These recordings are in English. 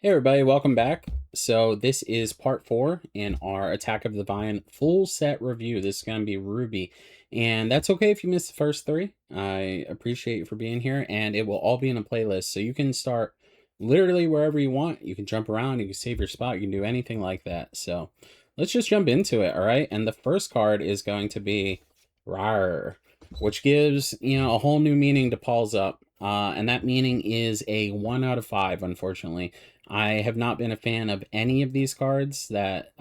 Hey everybody, welcome back. So this is part 4 in our Attack of the Vine full set review. This is going to be Ruby, and that's okay if you missed the first 3. I appreciate you for being here, and it will all be in a playlist, so you can start literally wherever you want. You can jump around, you can save your spot, you can do anything like that. So let's just jump into it, all right? And the first card is going to be Rar, which gives, a whole new meaning to Paul's Up. And that meaning is a 1 out of 5, unfortunately. I have not been a fan of any of these cards that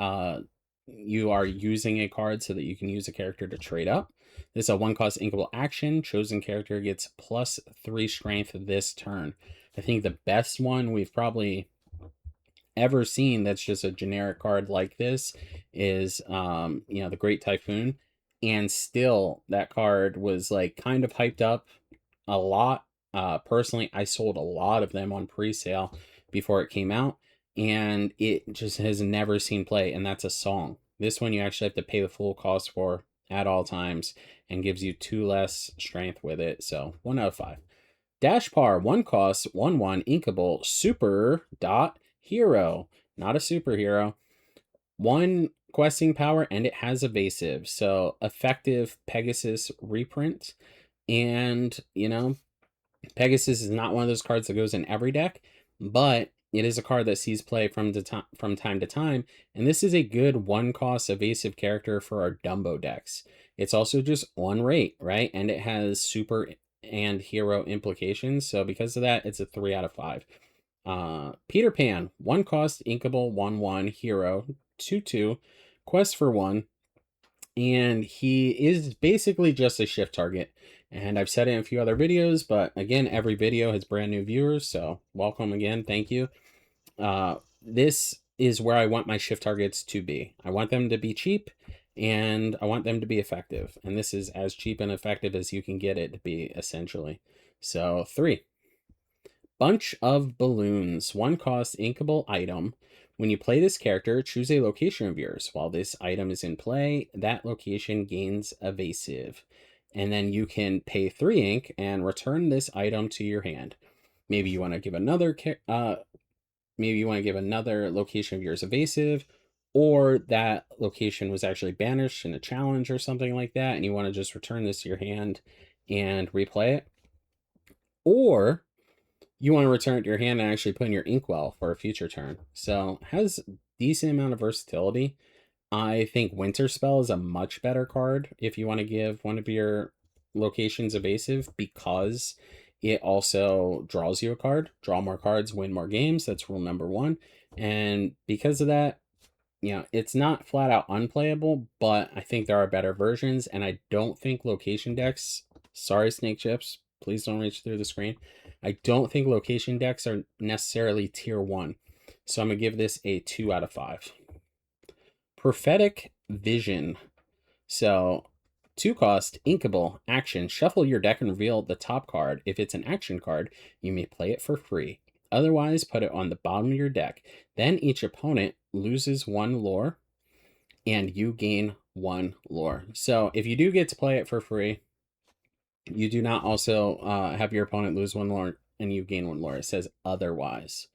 you are using a card so that you can use a character to trade up. This is a 1-cost inkable action. Chosen character gets +3 strength this turn. I think the best one we've probably ever seen that's just a generic card like this is the Great Typhoon. And still, that card was like kind of hyped up a lot. Personally, I sold a lot of them on pre-sale before it came out, and it just has never seen play, and that's a song. This one you actually have to pay the full cost for at all times and gives you 2 less strength with it. So 1 out of 5. Dashpar, 1 cost, 1/1 inkable super dot hero. Not a superhero. 1 questing power, and it has evasive. So effective Pegasus reprint. And Pegasus is not one of those cards that goes in every deck, but it is a card that sees play from time to time, and this is a good 1-cost evasive character for our Dumbo decks. It's also just 1 rate, right? And it has super and hero implications, so because of that, it's a 3 out of 5. Peter Pan, 1-cost inkable 1/1 hero 2/2 quest for 1, and he is basically just a shift target. And I've said it in a few other videos, but again, every video has brand new viewers, so welcome again, thank you. This is where I want my shift targets to be. I want them to be cheap, and I want them to be effective. And this is as cheap and effective as you can get it to be, essentially. So 3. Bunch of Balloons, 1-cost inkable item. When you play this character, choose a location of yours. While this item is in play, that location gains evasive. And then you can pay 3 ink and return this item to your hand. Maybe you want to give another location of yours evasive, or that location was actually banished in a challenge or something like that, and you want to just return this to your hand and replay it. Or you want to return it to your hand and actually put in your inkwell for a future turn. So has decent amount of versatility. I think Winter Spell is a much better card if you want to give one of your locations evasive, because it also draws you a card. Draw more cards, win more games. That's rule number 1. And because of that, it's not flat out unplayable, but I think there are better versions, and I don't think location decks, sorry Snake Chips, please don't reach through the screen. I don't think location decks are necessarily tier 1. So I'm going to give this a 2 out of 5. Prophetic Vision. So 2-cost inkable action. Shuffle your deck and reveal the top card. If it's an action card, you may play it for free. Otherwise, put it on the bottom of your deck. Then each opponent loses 1 lore, and you gain 1 lore. So if you do get to play it for free, you do not also have your opponent lose 1 lore and you gain 1 lore. It says otherwise,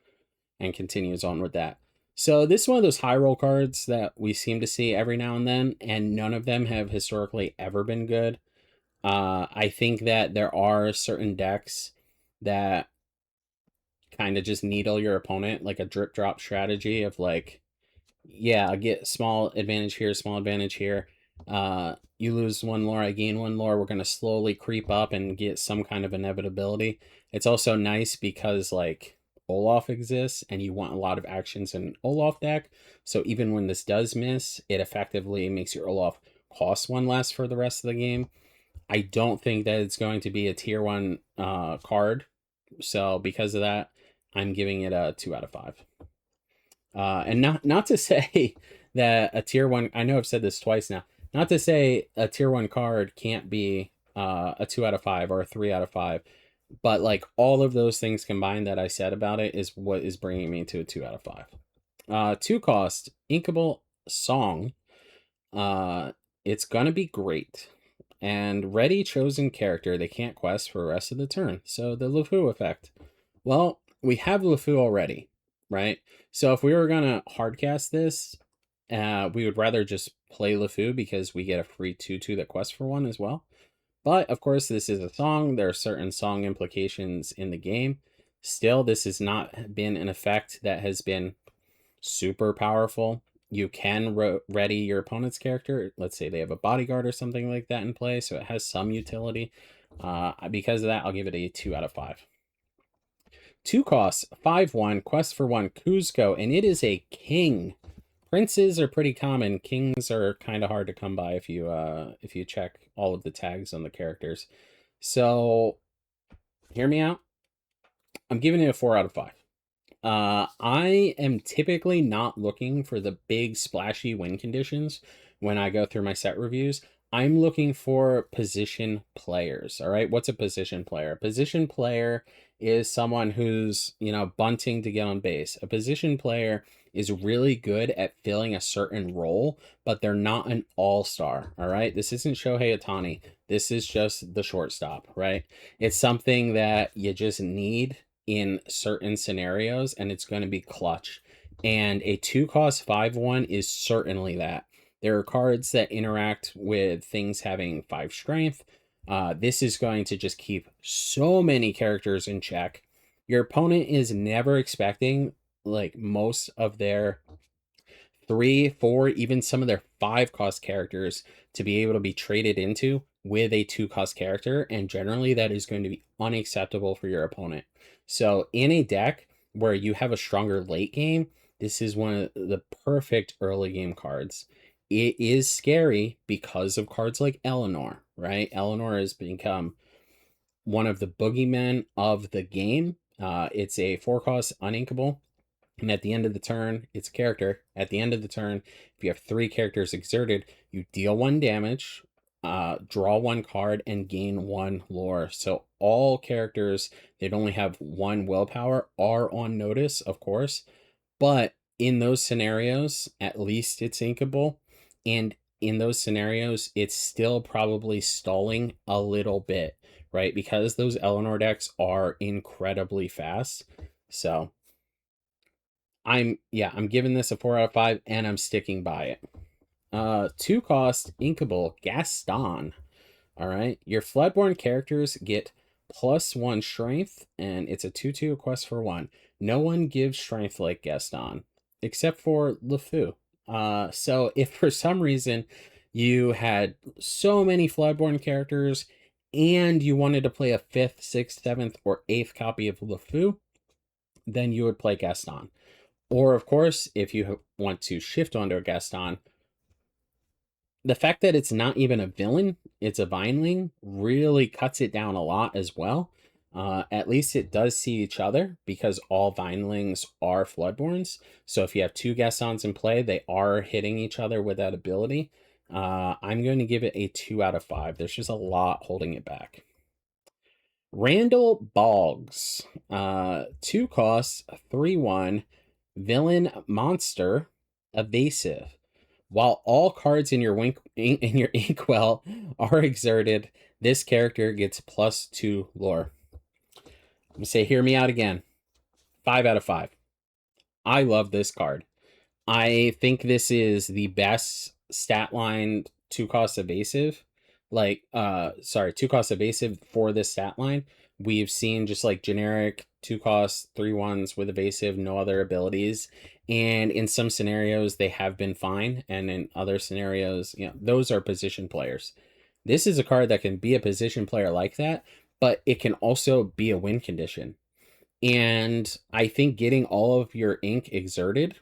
and continues on with that. So this is one of those high roll cards that we seem to see every now and then, and none of them have historically ever been good. I think that there are certain decks that kind of just needle your opponent, like a drip drop strategy of like, yeah, I get small advantage here, small advantage here. You lose 1 lore, I gain 1 lore. We're going to slowly creep up and get some kind of inevitability. It's also nice because like Olaf exists and you want a lot of actions in an Olaf deck. So even when this does miss, it effectively makes your Olaf cost 1 less for the rest of the game. I don't think that it's going to be a tier 1 card. So because of that, I'm giving it a 2 out of 5. And not to say that a tier 1, I know I've said this twice now, not to say a tier 1 card can't be a 2 out of 5 or a 3 out of 5, but like all of those things combined that I said about it is what is bringing me to a 2 out of 5. 2-cost inkable song. It's gonna be great. And ready chosen character, they can't quest for the rest of the turn. So the LeFou effect. Well, we have LeFou already. right? So if we were gonna hardcast this, we would rather just play LeFou because we get a free 2/2 that quests for one as well. But of course, this is a song. There are certain song implications in the game. Still, this has not been an effect that has been super powerful. You can ready your opponent's character. Let's say they have a bodyguard or something like that in play, so it has some utility. Because of that, I'll give it a 2 out of 5. 2 costs, 5/1, quest for 1, Kuzco, and it is a king. Princes are pretty common. Kings are kind of hard to come by if you check all of the tags on the characters. So hear me out. I'm giving it a 4 out of 5. I am typically not looking for the big splashy win conditions when I go through my set reviews. I'm looking for position players. All right. What's a position player? A position player is someone who's, bunting to get on base. A position player is really good at filling a certain role, but they're not an all-star. All right. This isn't Shohei Ohtani. This is just the shortstop, right? It's something that you just need in certain scenarios, and it's going to be clutch. And a 2 cost 5/1 is certainly that. There are cards that interact with things having 5 strength. This is going to just keep so many characters in check. Your opponent is never expecting like most of their 3, 4, even some of their 5 cost characters to be able to be traded into with a 2 cost character, and generally that is going to be unacceptable for your opponent. So in a deck where you have a stronger late game, this is one of the perfect early game cards. It is scary because of cards like Eleanor, right? Eleanor has become one of the boogeymen of the game. It's a 4 cost uninkable. And at the end of the turn, it's a character. At the end of the turn, if you have 3 characters exerted, you deal 1 damage, draw 1 card, and gain 1 lore. So all characters that only have 1 willpower are on notice, of course. But in those scenarios, at least it's inkable. And in those scenarios, it's still probably stalling a little bit, right? Because those Eleanor decks are incredibly fast. So I'm giving this a 4 out of 5, and I'm sticking by it. 2 cost inkable Gaston. All right, your Floodborn characters get +1 strength, and it's a 2/2 quest for 1. No one gives strength like Gaston, except for LeFou. So if for some reason you had so many Floodborn characters and you wanted to play a 5th, 6th, 7th, or 8th copy of LeFou, then you would play Gaston. Or, of course, if you want to shift onto a Gaston, the fact that it's not even a villain, it's a Vineling, really cuts it down a lot as well. At least it does see each other because all Vinelings are Floodborns. So if you have 2 Gastons in play, they are hitting each other with that ability. I'm going to give it a 2 out of 5. There's just a lot holding it back. Randall Boggs. 2 costs, 3/1. Villain monster, evasive. While all cards in your inkwell are exerted, this character gets +2 lore. I'm gonna say, hear me out again. 5 out of 5. I love this card. I think this is the best stat line 2 cost evasive. 2 cost evasive for this stat line. We've seen just like generic 2 cost 3/1s with evasive, no other abilities. And in some scenarios, they have been fine. And in other scenarios, those are position players. This is a card that can be a position player like that, but it can also be a win condition. And I think getting all of your ink exerted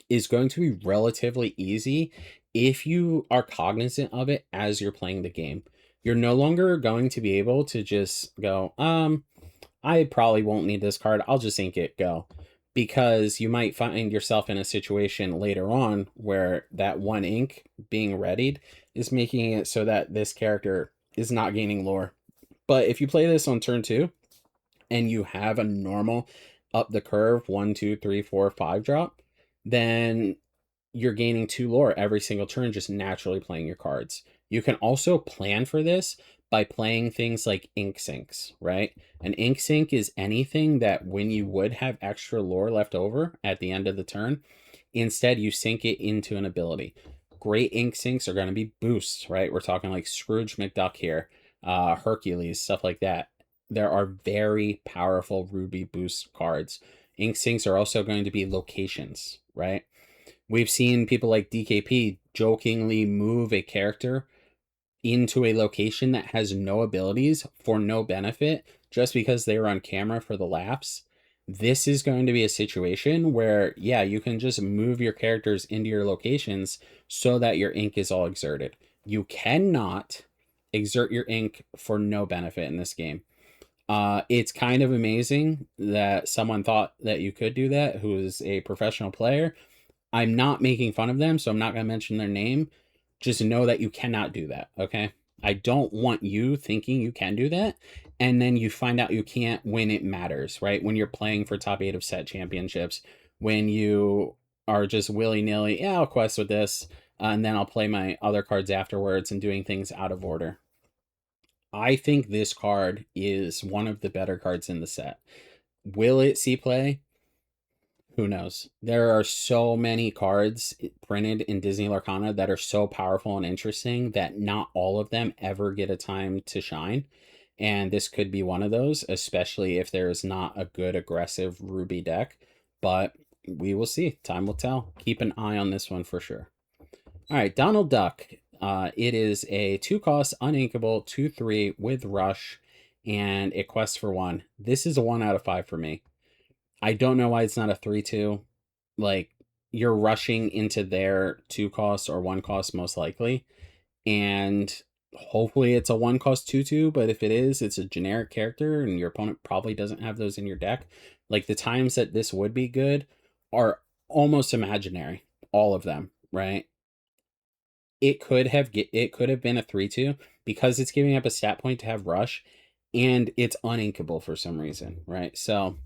is going to be relatively easy if you are cognizant of it as you're playing the game. You're no longer going to be able to just go, I probably won't need this card. I'll just ink it, go. Because you might find yourself in a situation later on where that 1 ink being readied is making it so that this character is not gaining lore. But if you play this on turn 2 and you have a normal up the curve 1, 2, 3, 4, 5 drop, then you're gaining 2 lore every single turn, just naturally playing your cards. You can also plan for this by playing things like ink sinks, right? An ink sink is anything that when you would have extra lore left over at the end of the turn, instead you sink it into an ability. Great ink sinks are going to be boosts, right? We're talking like Scrooge McDuck here, Hercules, stuff like that. There are very powerful Ruby boost cards. Ink sinks are also going to be locations, right? We've seen people like DKP jokingly move a character into a location that has no abilities for no benefit just because they were on camera for the laughs. This is going to be a situation where, yeah, you can just move your characters into your locations so that your ink is all exerted. You cannot exert your ink for no benefit in this game. It's kind of amazing that someone thought that you could do that, who is a professional player. I'm not making fun of them, so I'm not going to mention their name. Just know that you cannot do that, okay? I don't want you thinking you can do that, and then you find out you can't when it matters, right? When you're playing for top 8 of set championships, when you are just willy-nilly, yeah, I'll quest with this, and then I'll play my other cards afterwards and doing things out of order. I think this card is one of the better cards in the set. Will it see play? Who knows? There are so many cards printed in Disney Lorcana that are so powerful and interesting that not all of them ever get a time to shine. And this could be one of those, especially if there is not a good aggressive Ruby deck. But we will see. Time will tell. Keep an eye on this one for sure. All right, Donald Duck. It is a 2-cost, uninkable, 2/3 with Rush, and it quests for 1. This is a 1 out of 5 for me. I don't know why it's not a 3/2. Like, you're rushing into their 2-cost or 1-cost most likely. And hopefully it's a 1-cost 2/2, but if it is, it's a generic character and your opponent probably doesn't have those in your deck. Like, the times that this would be good are almost imaginary. All of them, right? It could have been a 3/2 because it's giving up a stat point to have Rush, and it's uninkable for some reason, right? So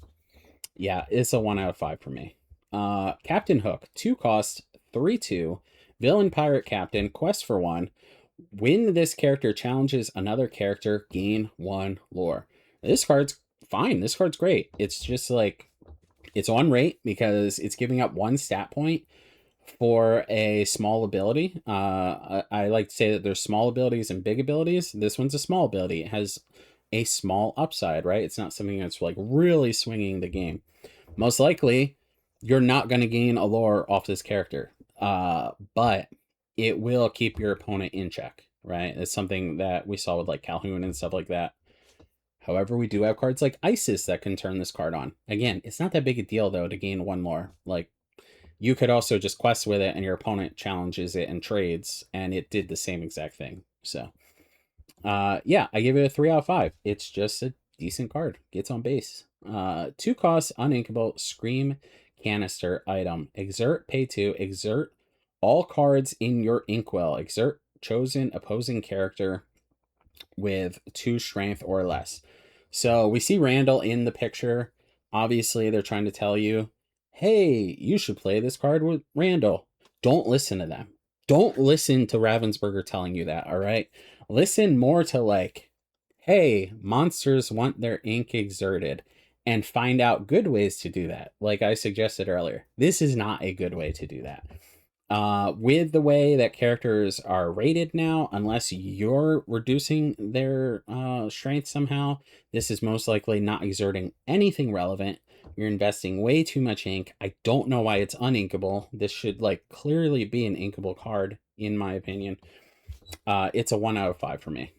yeah, it's a 1 out of 5 for me. Captain Hook, 2-cost, 3/2, villain pirate captain, quest for 1. When this character challenges another character, gain 1 lore. This card's fine. This card's great. It's just like, it's on rate because it's giving up 1 stat point for a small ability. I like to say that there's small abilities and big abilities. This one's a small ability. It has a small upside, right? It's not something that's like really swinging the game. Most likely, you're not going to gain a lore off this character, but it will keep your opponent in check, right? It's something that we saw with like Calhoun and stuff like that. However, we do have cards like Isis that can turn this card on. Again, it's not that big a deal though to gain 1 lore. Like, you could also just quest with it and your opponent challenges it and trades, and it did the same exact thing. So, yeah, I give it a 3 out of 5. It's just a decent card. Gets on base. 2 costs, uninkable, Scream canister item. Exert, pay 2. Exert all cards in your inkwell. Exert chosen opposing character with 2 strength or less. So we see Randall in the picture. Obviously, they're trying to tell you, hey, you should play this card with Randall. Don't listen to them. Don't listen to Ravensburger telling you that, all right? Listen more to like, hey, monsters want their ink exerted, and find out good ways to do that. Like I suggested earlier, this is not a good way to do that. With the way that characters are rated now, unless you're reducing their strength somehow, this is most likely not exerting anything relevant. You're investing way too much ink. I don't know why it's uninkable. This should like clearly be an inkable card, in my opinion. It's a 1 out of 5 for me.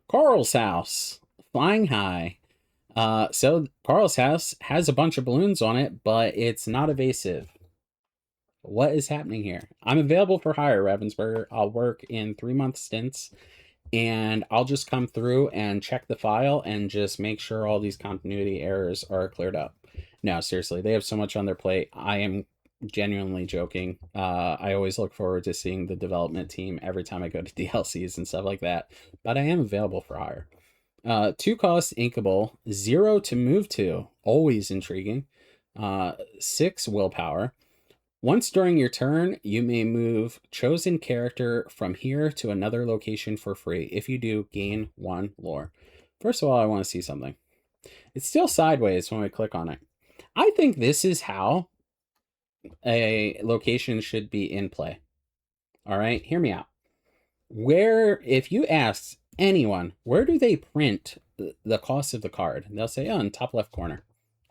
Carl's House, flying high. So Carl's House has a bunch of balloons on it, but it's not evasive. What is happening here? I'm available for hire, Ravensburger. I'll work in 3-month stints, and I'll just come through and check the file and just make sure all these continuity errors are cleared up. No, seriously, they have so much on their plate. I am genuinely joking. I always look forward to seeing the development team every time I go to DLCs and stuff like that, but I am available for hire. 2 costs, inkable, 0 to move to, always intriguing. 6 willpower. Once during your turn, you may move chosen character from here to another location for free. If you do, gain 1 lore. First of all, I want to see something. It's still sideways when we click on it. I think this is how a location should be in play. All right, hear me out. Where, if you ask anyone, where do they print the cost of the card? They'll say, oh, in the top left corner.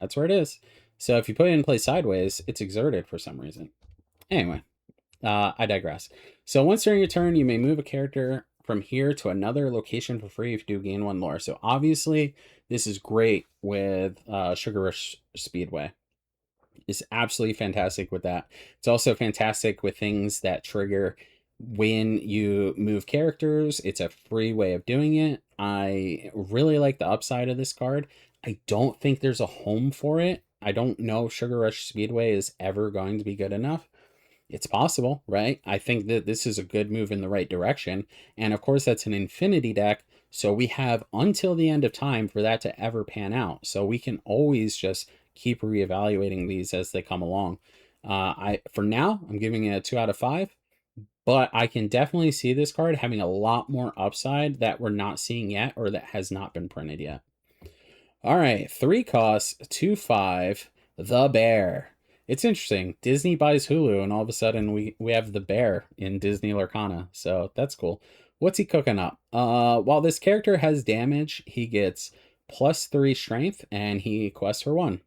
That's where it is. So if you put it in play sideways, it's exerted for some reason. Anyway, I digress. So once during your turn, you may move a character from here to another location for free if you do gain 1 lore. So obviously, this is great with Sugar Rush Speedway. It's absolutely fantastic with that. It's also fantastic with things that trigger when you move characters. It's a free way of doing it. I really like the upside of this card. I don't think there's a home for it. I don't know if Sugar Rush Speedway is ever going to be good enough. It's possible, right? I think that this is a good move in the right direction. And of course, that's an infinity deck. So we have until the end of time for that to ever pan out. So we can always just keep reevaluating these as they come along. For now, I'm giving it a 2 out of 5. But I can definitely see this card having a lot more upside that we're not seeing yet or that has not been printed yet. All right, 3 costs, 2/5, the Bear. It's interesting. Disney buys Hulu, and all of a sudden we have the Bear in Disney Lorcana, so that's cool. What's he cooking up? While this character has damage, he gets +3 strength, and he quests for 1.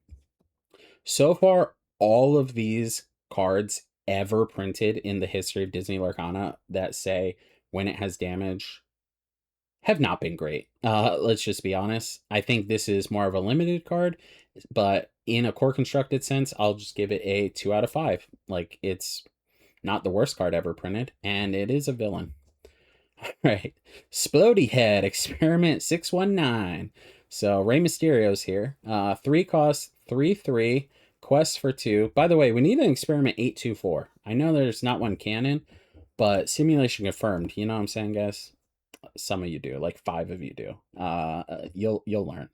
So far, all of these cards ever printed in the history of Disney Lorcana that say when it has damage have not been great. Let's just be honest. I think this is more of a limited card, but in a core constructed sense, I'll just give it a 2 out of 5. Like, it's not the worst card ever printed, and it is a villain. All right. Splody Head, Experiment 619. So, Rey Mysterio's here. 3 costs, 3/3, quest for 2. By the way, we need an Experiment 824. I know there's not one canon, but simulation confirmed. You know what I'm saying, guys? Some of you do, like 5 of you do. You'll learn.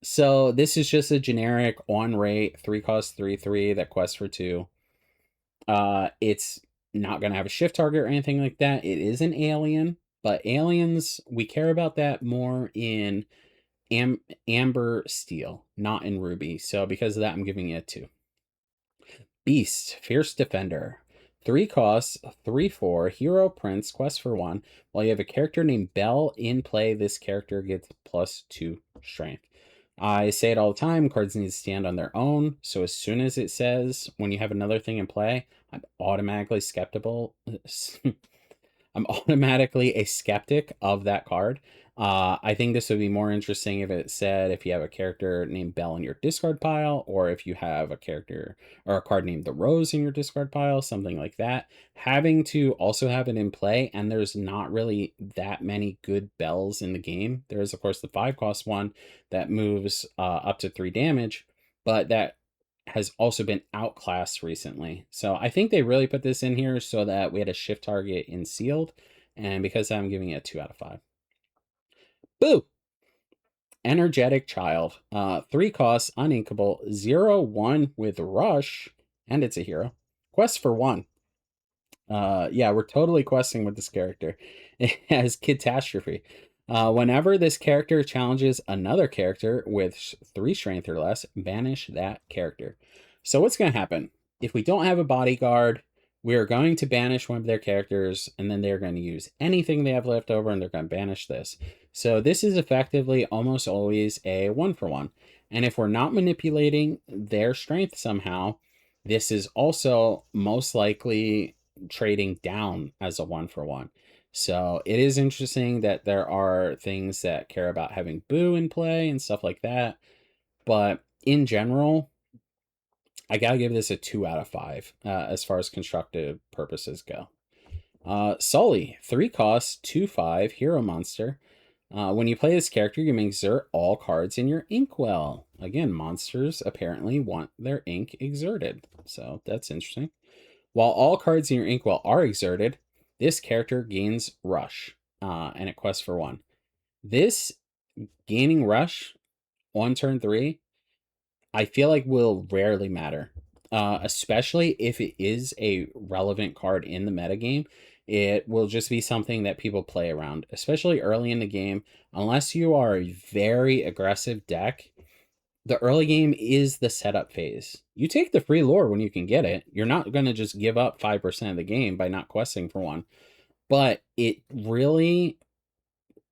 So this is just a generic on rate 3 cost 3/3 that quests for 2. It's not gonna have a shift target or anything like that. It is an alien, but aliens, we care about that more in Amber Steel, not in Ruby. So because of that, I'm giving it a 2. Beast, Fierce Defender. 3 costs, 3/4, Hero Prince, quest for 1. While you have a character named Belle in play, this character gets +2 strength. I say it all the time, cards need to stand on their own. So as soon as it says when you have another thing in play, I'm automatically skeptical. I'm automatically a skeptic of that card. I think this would be more interesting if it said if you have a character named Belle in your discard pile, or if you have a character or a card named the Rose in your discard pile, something like that. Having to also have it in play, and there's not really that many good Belles in the game. There is, of course, the 5 cost one that moves up to 3 damage, but that has also been outclassed recently. So I think they really put this in here so that we had a shift target in sealed. And because I'm giving it a 2 out of 5. Boo! Energetic Child. 3 costs, uninkable, 0/1 with Rush, and it's a hero. Quest for 1. Yeah, we're totally questing with this character. It has Catastrophe. Whenever this character challenges another character with 3 strength or less, banish that character. So what's going to happen? If we don't have a bodyguard, we are going to banish one of their characters, and then they're going to use anything they have left over, and they're going to banish this. So this is effectively almost always a 1-for-1. And if we're not manipulating their strength somehow, this is also most likely trading down as a 1-for-1. So it is interesting that there are things that care about having Boo in play and stuff like that. But in general, I gotta give this a 2 out of 5 as far as constructive purposes go. Sully, 3 costs, 2/5, hero monster. When you play this character, you may exert all cards in your inkwell. Again, monsters apparently want their ink exerted. So that's interesting. While all cards in your inkwell are exerted, this character gains Rush, and it quests for 1. This gaining Rush on turn 3, I feel like will rarely matter. especially if it is a relevant card in the metagame. It will just be something that people play around, especially early in the game. Unless you are a very aggressive deck, the early game is the setup phase. You take the free lore when you can get it. You're not going to just give up 5% of the game by not questing for one. But it really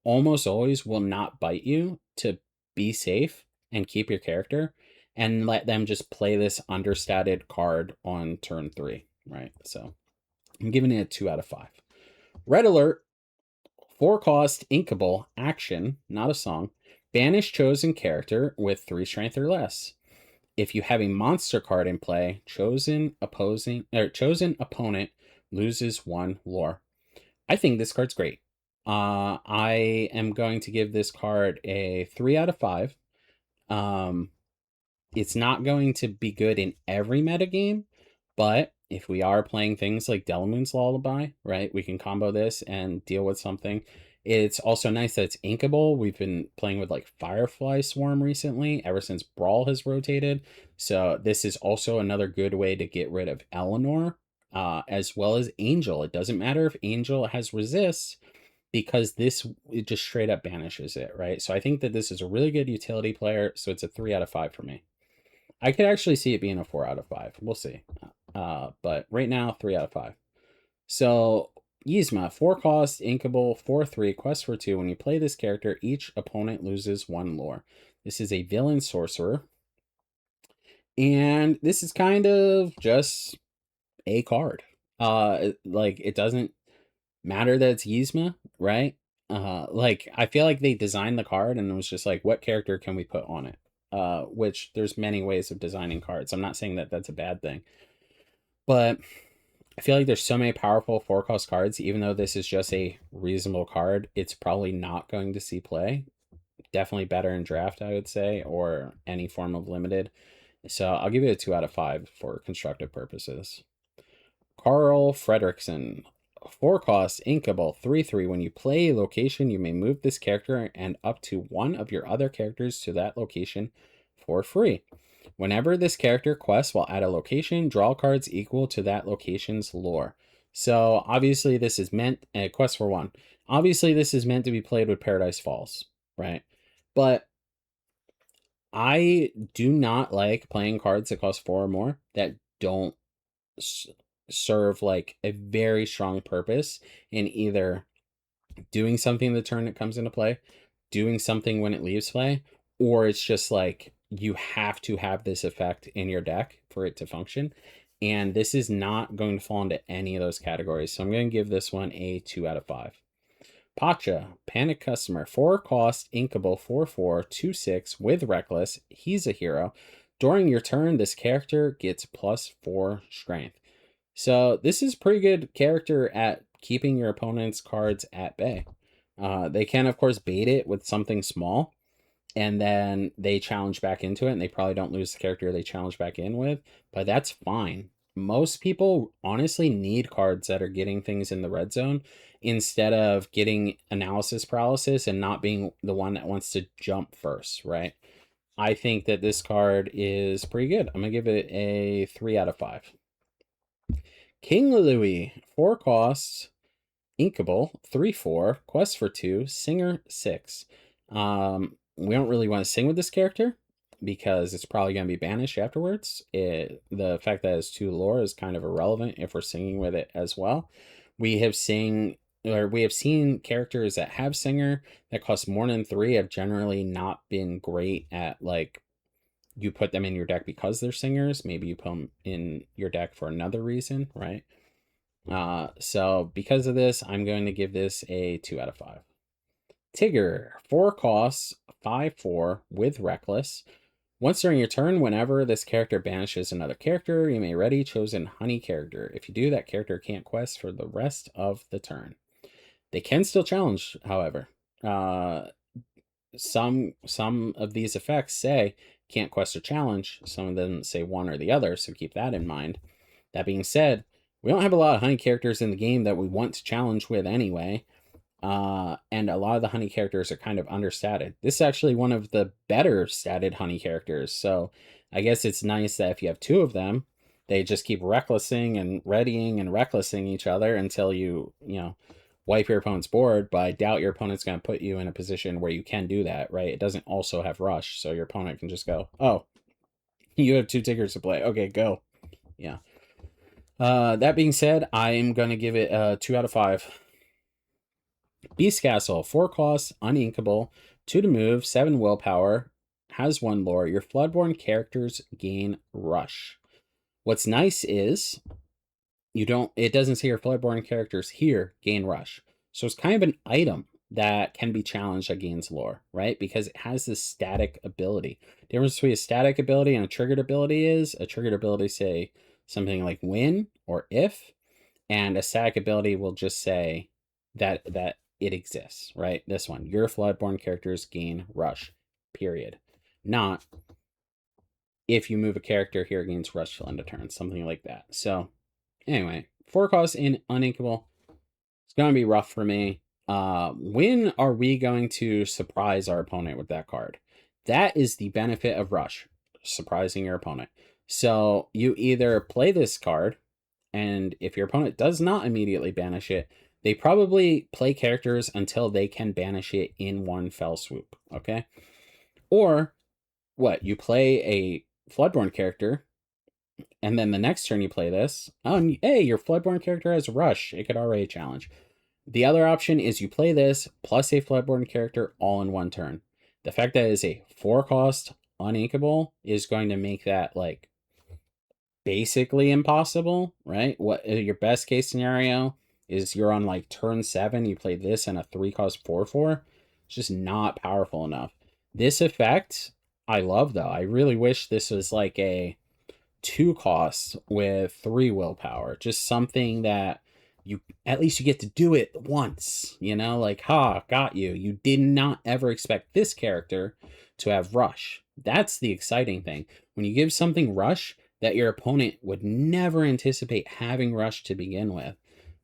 almost always will not bite you to be safe and keep your character and let them just play this understated card on turn 3, right? So I'm giving it a 2 out of 5. Red Alert, 4 cost, inkable, action, not a song. Banish chosen character with 3 strength or less. If you have a monster card in play, chosen opponent loses 1 lore. I think this card's great. I am going to give this card a 3 out of 5. It's not going to be good in every metagame, but if we are playing things like Delamoon's Lullaby, right, we can combo this and deal with something. It's also nice that it's inkable. We've been playing with like Firefly Swarm recently, ever since Brawl has rotated. So this is also another good way to get rid of Eleanor, as well as Angel. It doesn't matter if Angel has resists, because it just straight up banishes it, right? So I think that this is a really good utility player. So it's a 3 out of 5 for me. I could actually see it being a 4 out of 5. We'll see. But right now, 3 out of 5. So Yzma, 4 cost, inkable, 4/3, quest for 2. When you play this character, each opponent loses 1 lore. This is a villain sorcerer. And this is kind of just a card. Like, it doesn't matter that it's Yzma, right? Like, I feel like they designed the card and it was just like, what character can we put on it? Which there's many ways of designing cards. I'm not saying that that's a bad thing, but I feel like there's so many powerful 4-cost cards. Even though this is just a reasonable card, it's probably not going to see play. Definitely better in draft, I would say, or any form of limited. So I'll give it a 2 out of 5 for constructive purposes. Carl Fredrickson, 4 cost, inkable, 3/3. When you play a location, you may move this character and up to 1 of your other characters to that location for free. Whenever this character quests while at a location, draw cards equal to that location's lore. So obviously this is meant, quest for 1. Obviously this is meant to be played with Paradise Falls, right? But I do not like playing cards that cost 4 or more that don't serve like a very strong purpose in either doing something the turn it comes into play, doing something when it leaves play, or it's just like you have to have this effect in your deck for it to function. And this is not going to fall into any of those categories. So I'm going to give this one a 2 out of 5. Pacha, Panic Customer, 4 cost, inkable, 4/4, 2/6 with Reckless. He's a hero. During your turn, this character gets +4 strength. So this is pretty good character at keeping your opponent's cards at bay. They can, of course, bait it with something small, and then they challenge back into it, and they probably don't lose the character they challenge back in with, but that's fine. Most people honestly need cards that are getting things in the red zone instead of getting analysis paralysis and not being the one that wants to jump first, right? I think that this card is pretty good. I'm going to give it a 3 out of 5. King Louis, 4 costs, inkable, 3/4, quest for 2, singer 6. We don't really want to sing with this character because it's probably going to be banished afterwards. The fact that it's 2 lore is kind of irrelevant if we're singing with it as well. We have seen characters that have singer that cost more than 3 have generally not been great at, like, you put them in your deck because they're singers. Maybe you put them in your deck for another reason, right? So because of this, I'm going to give this a 2 out of 5. Tigger, 4 costs, 5/4 with Reckless. Once during your turn, whenever this character banishes another character, you may ready chosen honey character. If you do, that character can't quest for the rest of the turn. They can still challenge, however. Some of these effects say can't quest or challenge. Some of them say one or the other, so keep that in mind. That being said, we don't have a lot of honey characters in the game that we want to challenge with anyway. And a lot of the honey characters are kind of understated. This is actually one of the better statted honey characters. So I guess it's nice that if you have 2 of them, they just keep recklessing and readying and recklessing each other until you know, wipe your opponent's board. But I doubt your opponent's going to put you in a position where you can do that, right? It doesn't also have rush, so your opponent can just go, oh, you have 2 tickers to play. Okay, go. Yeah. That being said, I'm going to give it a 2 out of 5. Beast Castle, 4 costs, uninkable, 2 to move, 7 willpower, has 1 lore. Your Floodborn characters gain rush. What's nice is it doesn't say your Floodborn characters here gain rush. So it's kind of an item that can be challenged that gains lore, right? Because it has this static ability. The difference between a static ability and a triggered ability is a triggered ability say something like win or if, and a static ability will just say that it exists, right? This one, your Floodborn characters gain rush, period. Not if you move a character here, it gains rush till end of turn, something like that. So anyway, 4 costs in uninkable. It's gonna be rough for me. When are we going to surprise our opponent with that card? That is the benefit of rush, surprising your opponent. So you either play this card, and if your opponent does not immediately banish it, they probably play characters until they can banish it in one fell swoop, okay? Or what? You play a Floodborn character, and then the next turn you play this. Oh, and hey, your Floodborn character has rush. It could already challenge. The other option is you play this plus a Floodborn character all in one turn. The fact that it is a 4 cost uninkable is going to make that like basically impossible, right? What your best case scenario is you're on like turn 7, you play this and a 3 cost 4/4. It's just not powerful enough. This effect I love though. I really wish this was like a 2 costs with 3 willpower. Just something that you at least you get to do it once, you know, like ha, got you. You did not ever expect this character to have rush. That's the exciting thing. When you give something rush that your opponent would never anticipate having rush to begin with.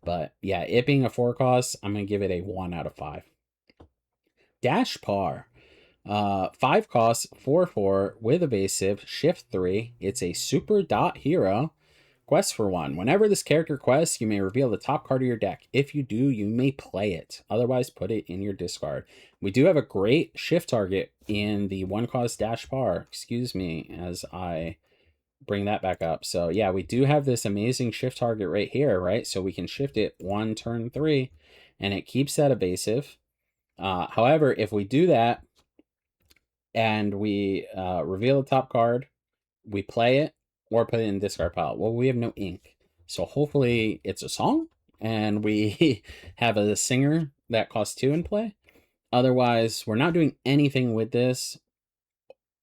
But yeah, it being a 4 cost, I'm going to give it a 1 out of 5. Dash Par. 5 costs, 4/4 with evasive, shift 3. It's a super dot hero. Quest for 1. Whenever this character quests, you may reveal the top card of your deck. If you do, you may play it. Otherwise, put it in your discard. We do have a great shift target in the 1 cost Dash Par. Excuse me as I bring that back up. So yeah, we do have this amazing shift target right here, right? So we can shift it 1 turn 3 and it keeps that evasive. However, if we do that and we reveal the top card, we play it or put it in the discard pile. Well, we have no ink. So hopefully it's a song and we have a singer that costs 2 in play. Otherwise, we're not doing anything with this.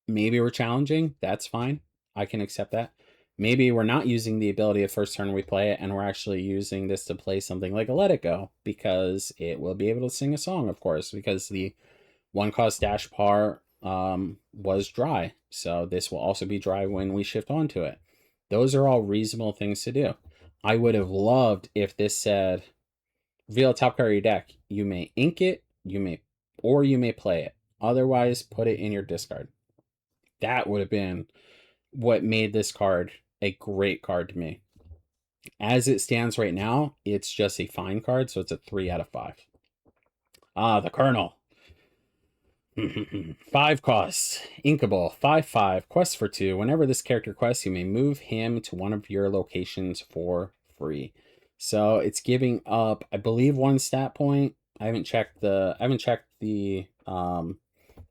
Maybe we're challenging. That's fine. I can accept that. Maybe we're not using the ability of first turn we play it, and we're actually using this to play something like a Let It Go, because it will be able to sing a song, of course, because the 1 cost Dash Par was dry. So this will also be dry when we shift onto it. Those are all reasonable things to do. I would have loved if this said, reveal a top card of your deck. You may ink it, you may play it. Otherwise, put it in your discard. That would have been what made this card a great card to me. As it stands right now, it's just a fine card, so it's a 3 out of 5. The Colonel. 5 costs. Inkable. 5/5. Quest for 2. Whenever this character quests, you may move him to one of your locations for free. So it's giving up, I believe, 1 stat point. I haven't checked the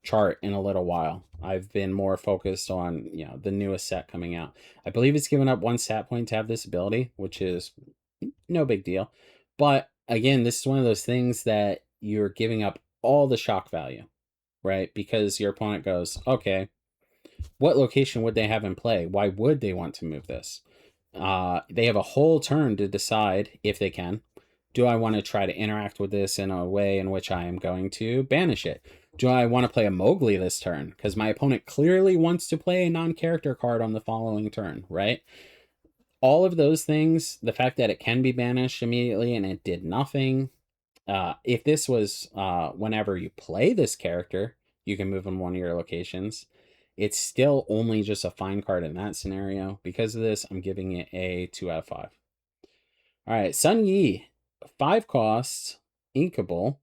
chart in a little while. I've been more focused on, you know, the newest set coming out. I believe it's given up 1 stat point to have this ability, which is no big deal. But again, this is one of those things that you're giving up all the shock value, right? Because your opponent goes, okay, what location would they have in play? Why would they want to move this? They have a whole turn to decide if they can. Do I want to try to interact with this in a way in which I am going to banish it? Do I want to play a Mowgli this turn? Because my opponent clearly wants to play a non-character card on the following turn, right? All of those things, the fact that it can be banished immediately and it did nothing. If this was whenever you play this character, you can move on one of your locations. It's still only just a fine card in that scenario. Because of this, I'm giving it a 2 out of 5. All right, Sun Yi, 5 costs, Inkable,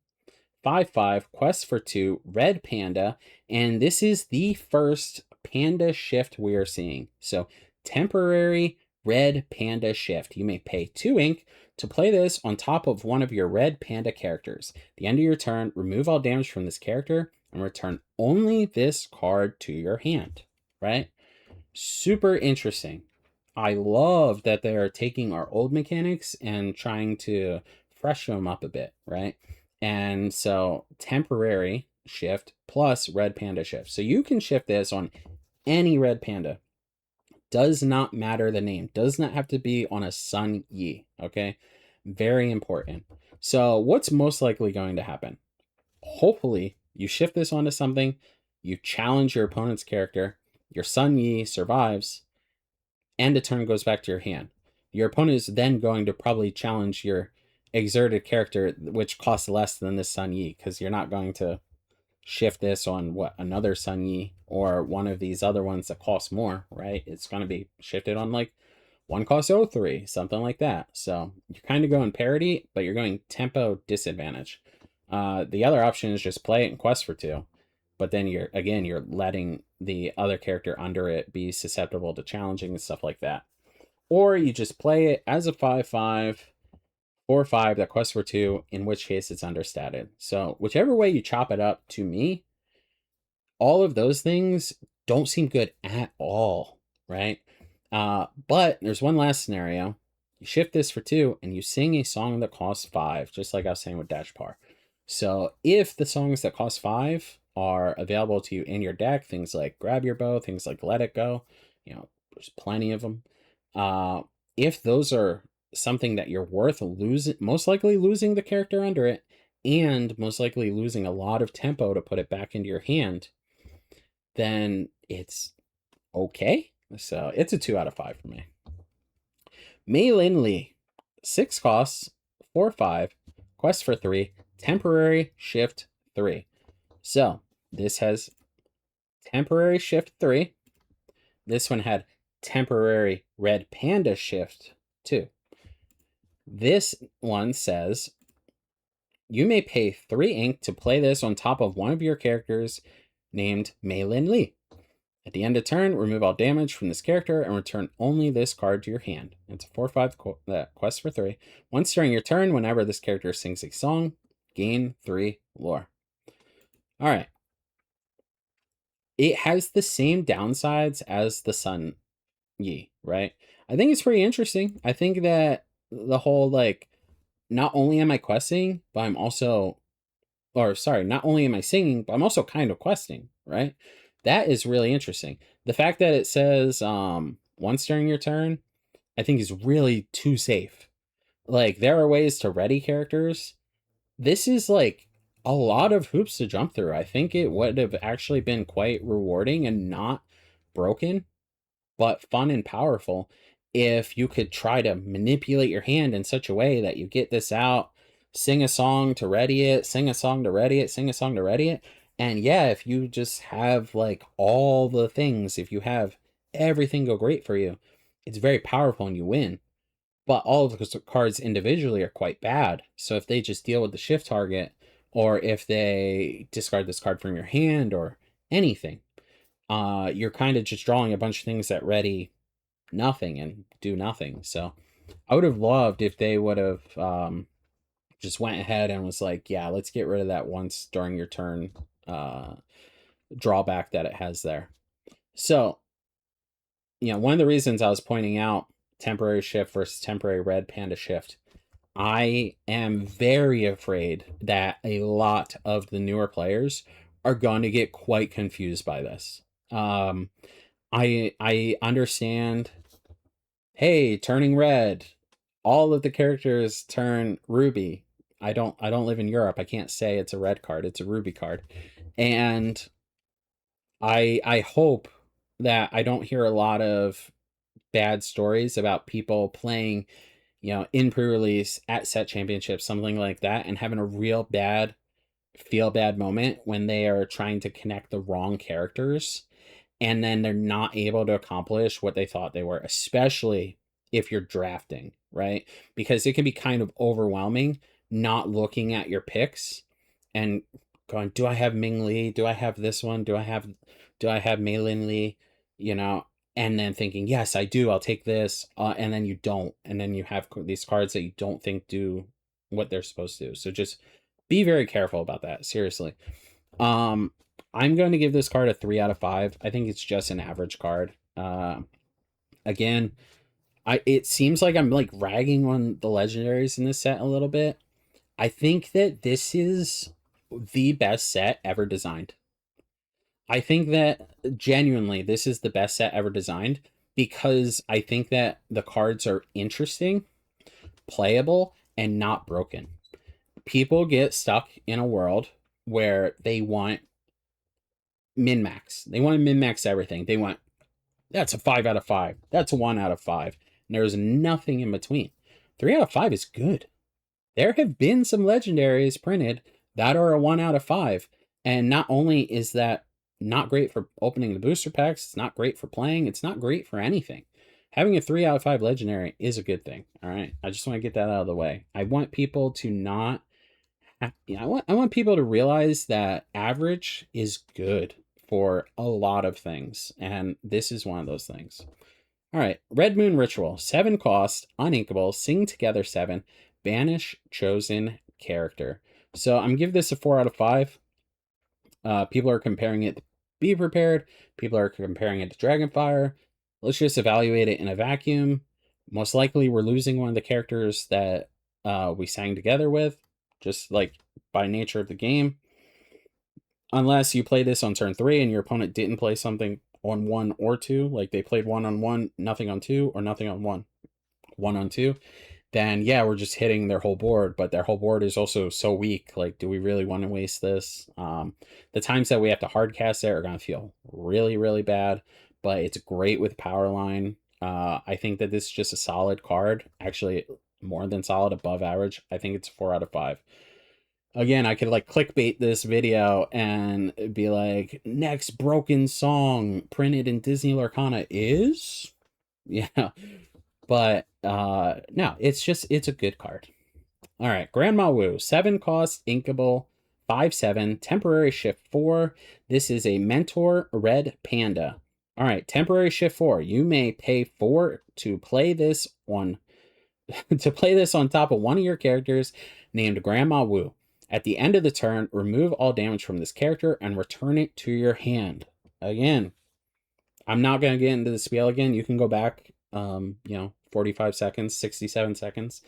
5/5, quest for 2, red panda, and this is the first panda shift we are seeing. So, temporary red panda shift. You may pay 2 ink to play this on top of one of your red panda characters. At the end of your turn, remove all damage from this character and return only this card to your hand, right? Super interesting. I love that they are taking our old mechanics and trying to freshen them up a bit, right? And so temporary shift plus red panda shift. So you can shift this on any red panda. Does not matter the name. Does not have to be on a Sun Yi, okay? Very important. So what's most likely going to happen? Hopefully you shift this onto something, you challenge your opponent's character, your Sun Yi survives, and a turn goes back to your hand. Your opponent is then going to probably challenge your exerted character, which costs less than this Sun Yi, because you're not going to shift this on another Sun Yi or one of these other ones that cost more, right? It's going to be shifted on like one cost 03, something like that. So you're kind of going parity, but you're going tempo disadvantage. The other option is just play it and quest for 2. But then you're letting the other character under it be susceptible to challenging and stuff like that. Or you just play it as a 5/5, 4/5 that quests for 2, in which case it's understated. So whichever way you chop it up, to me, all of those things don't seem good at all, right? But there's one last scenario. You shift this for 2 and you sing a song that costs 5, just like I was saying with Dash Par. So if the songs that cost 5 are available to you in your deck, things like Grab Your Bow, things like Let It Go, there's plenty of them. If those are something that you're worth losing, most likely losing the character under it, and most likely losing a lot of tempo to put it back into your hand, then it's okay. So it's a 2 out of 5 for me. Mei Lin Lee, 6 costs, 4/5, quest for 3, temporary shift 3. So this has temporary shift 3. This one had temporary red panda shift 2. This one says you may pay 3 ink to play this on top of one of your characters named Mei Lin Lee. At the end of turn, remove all damage from this character and return only this card to your hand. It's a 4/5 quest for 3. Once during your turn, whenever this character sings a song, gain 3 lore. All right. It has the same downsides as the Sun Yi, right? I think it's pretty interesting. I think that the whole, like, not only am I questing, but I'm also, or sorry, not only am I singing, but I'm also kind of questing, right? That is really interesting. The fact that it says once during your turn, I think is really too safe. Like, there are ways to ready characters. This is like a lot of hoops to jump through. I think it would have actually been quite rewarding and not broken, but fun and powerful if you could try to manipulate your hand in such a way that you get this out, sing a song to ready it, sing a song to ready it, sing a song to ready it. And yeah, if you just have like all the things, if you have everything go great for you, it's very powerful and you win. But all of the cards individually are quite bad. So if they just deal with the shift target, or if they discard this card from your hand or anything, you're kind of just drawing a bunch of things that ready nothing and do nothing. So I would have loved if they would have just went ahead and was like, yeah, let's get rid of that once during your turn drawback that it has there. So, one of the reasons I was pointing out temporary shift versus temporary red panda shift, I am very afraid that a lot of the newer players are going to get quite confused by this. I understand, hey, turning red, all of the characters turn ruby. I don't live in Europe. I can't say it's a red card. It's a ruby card. And I hope that I don't hear a lot of bad stories about people playing, in pre-release at set championships, something like that, and having a real bad feel bad moment when they are trying to connect the wrong characters and then they're not able to accomplish what they thought they were, especially if you're drafting, right? Because it can be kind of overwhelming not looking at your picks and going, do I have Ming Lee? Do I have this one? Do I have Malin Lee? You know, and then thinking, yes, I do. I'll take this, and then you don't, and then you have these cards that you don't think do what they're supposed to. So just be very careful about that. Seriously. Um, I'm going to give this card a 3 out of 5. I think it's just an average card. Again, it seems like I'm like ragging on the legendaries in this set a little bit. I think that this is the best set ever designed. I think that genuinely this is the best set ever designed because I think that the cards are interesting, playable, and not broken. People get stuck in a world where they want min max. They want to min max everything. They want that's a 5 out of 5. That's a 1 out of 5. And there's nothing in between. 3 out of 5 is good. There have been some legendaries printed that are a 1 out of 5. And not only is that not great for opening the booster packs, it's not great for playing, it's not great for anything. Having a 3 out of 5 legendary is a good thing. All right. I just want to get that out of the way. I want people to not. I want people to realize that average is good for a lot of things, and this is one of those things. All right, Red Moon Ritual, 7 cost, uninkable, sing together 7, banish chosen character. So I'm giving this a 4 out of 5. People are comparing it to Be Prepared. People are comparing it to Dragonfire. Let's just evaluate it in a vacuum. Most likely, we're losing one of the characters that we sang together with, just like by nature of the game. Unless you play this on turn 3 and your opponent didn't play something on 1 or 2, like they played 1 on 1, nothing on 2, or nothing on 1, 1 on 2, then yeah, we're just hitting their whole board, but their whole board is also so weak. Like, do we really want to waste this? The times that we have to hard cast it are going to feel really, really bad, but it's great with power line. I think that this is just a solid card, actually more than solid, above average. I think it's 4 out of 5. Again, I could like clickbait this video and be like, next broken song printed in Disney Lorcana is, yeah, but no, it's a good card. All right, Grandma Wu, 7 cost, inkable, 5/7, temporary shift 4. This is a mentor red panda. All right, temporary shift 4. You may pay 4 to play this on top of one of your characters named Grandma Wu. At the end of the turn, remove all damage from this character and return it to your hand. Again, I'm not going to get into the spiel again. You can go back, 45 seconds, 67 seconds,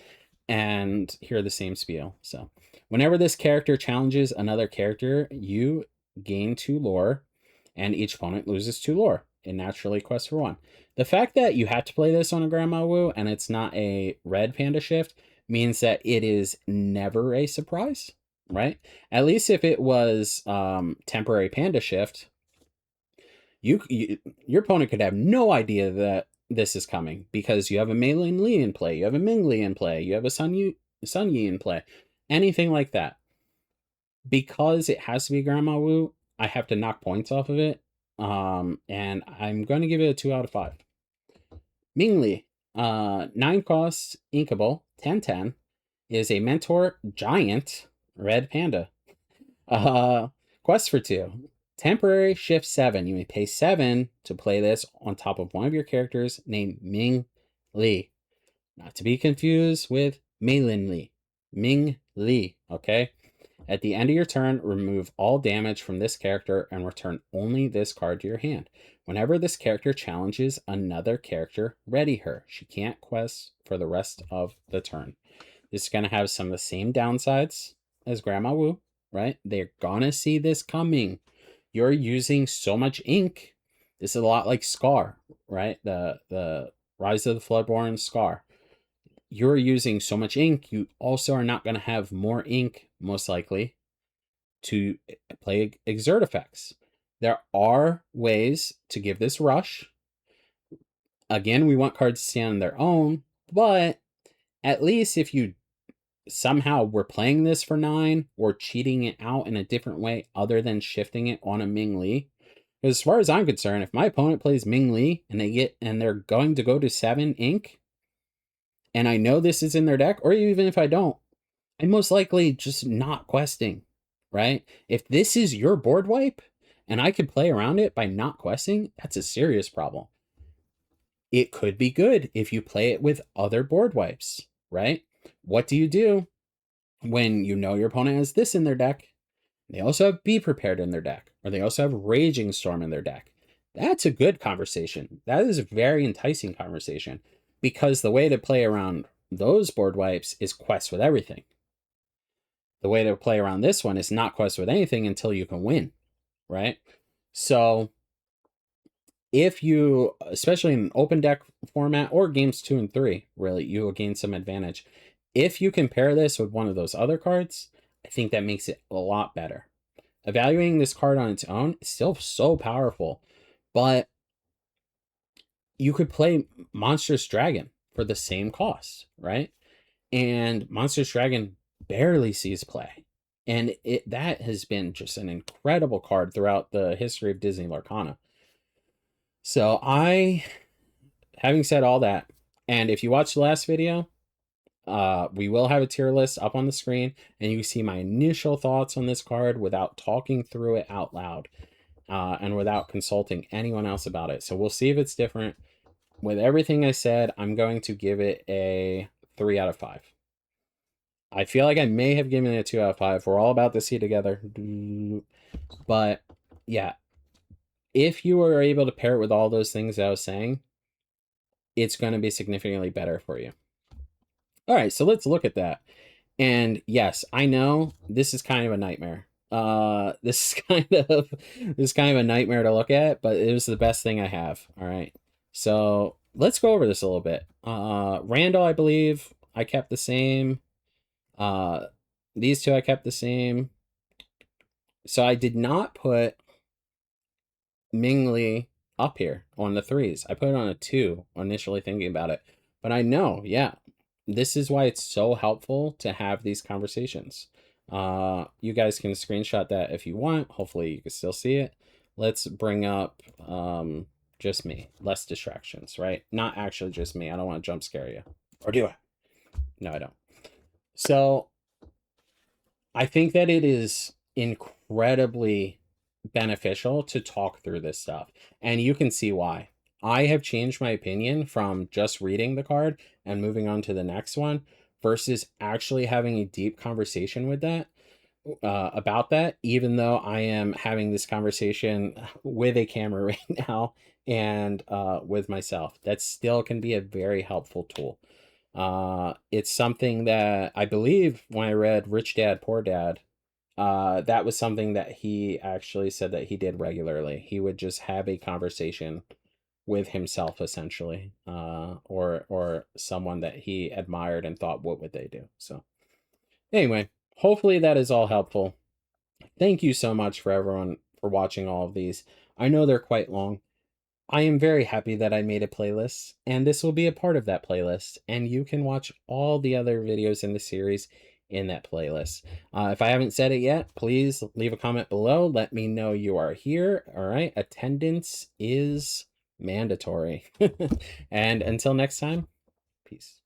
and hear the same spiel. So, whenever this character challenges another character, you gain 2 lore, and each opponent loses 2 lore. It naturally quests for 1. The fact that you have to play this on a Grandma Wu and it's not a red panda shift means that it is never a surprise, right? At least if it was temporary panda shift, your opponent could have no idea that this is coming because you have a Mei Lin Li in play, you have a Ming Li in play, you have a Sun Yi in play, anything like that. Because it has to be Grandma Wu, I have to knock points off of it. And I'm going to give it a 2 out of 5. Ming Li, 9 costs, inkable, 10/10, is a mentor giant red panda. Quest for 2. Temporary shift 7. You may pay 7 to play this on top of one of your characters named Ming Li. Not to be confused with Meilin Li. Ming Li, okay? At the end of your turn, remove all damage from this character and return only this card to your hand. Whenever this character challenges another character, ready her. She can't quest for the rest of the turn. This is going to have some of the same downsides as Grandma Wu, right? They're going to see this coming. You're using so much ink. This is a lot like Scar, right? The Rise of the Floodborn Scar. You're using so much ink, you also are not going to have more ink, most likely, to play exert effects. There are ways to give this rush. Again, we want cards to stand on their own, but at least if you somehow were playing this for 9 or cheating it out in a different way other than shifting it on a Ming Li, Because as far as I'm concerned, if my opponent plays Ming Li and they're going to go to 7 ink, and I know this is in their deck, or even if I don't, I'm most likely just not questing, right? If this is your board wipe and I can play around it by not questing, that's a serious problem. It could be good if you play it with other board wipes, right? What do you do when you know your opponent has this in their deck? They also have Be Prepared in their deck, or they also have Raging Storm in their deck. That's a good conversation. That is a very enticing conversation, because the way to play around those board wipes is quest with everything. The way to play around this one is not quest with anything until you can win, right? So if you, especially in an open deck format or games 2 and 3, really, you will gain some advantage. If you compare this with one of those other cards, I think that makes it a lot better. Evaluating this card on its own is still so powerful, but you could play Monstrous Dragon for the same cost, right? And Monstrous Dragon barely sees play. And that has been just an incredible card throughout the history of Disney Lorcana. So having said all that, and if you watched the last video, we will have a tier list up on the screen, and you can see my initial thoughts on this card without talking through it out loud, and without consulting anyone else about it. So we'll see if it's different. With everything I said, I'm going to give it a 3 out of 5. I feel like I may have given it a 2 out of 5. We're all about to see together. But yeah, if you are able to pair it with all those things I was saying, it's going to be significantly better for you. All right, so let's look at that. And yes, I know this is kind of a nightmare. This is kind of a nightmare to look at, but it was the best thing I have. All right. So let's go over this a little bit. Randall, I believe I kept the same. These two I kept the same. So I did not put Ming Li up here on the 3s. I put it on a 2 initially thinking about it. But I know, yeah, this is why it's so helpful to have these conversations. You guys can screenshot that if you want. Hopefully you can still see it. Let's bring up just me. Less distractions, right? Not actually just me. I don't want to jump scare you. Or do I? No, I don't. So I think that it is incredibly beneficial to talk through this stuff. And you can see why. I have changed my opinion from just reading the card and moving on to the next one versus actually having a deep conversation with that about that, even though I am having this conversation with a camera right now and with myself. That still can be a very helpful tool. It's something that I believe when I read Rich Dad, Poor Dad, that was something that he actually said that he did regularly. He would just have a conversation with himself, essentially, or someone that he admired and thought, what would they do? So anyway, hopefully that is all helpful. Thank you so much for everyone for watching all of these. I know they're quite long. I am very happy that I made a playlist, and this will be a part of that playlist, and you can watch all the other videos in the series in that playlist. If I haven't said it yet, please leave a comment below. Let me know you are here. All right, attendance is mandatory. And until next time, peace.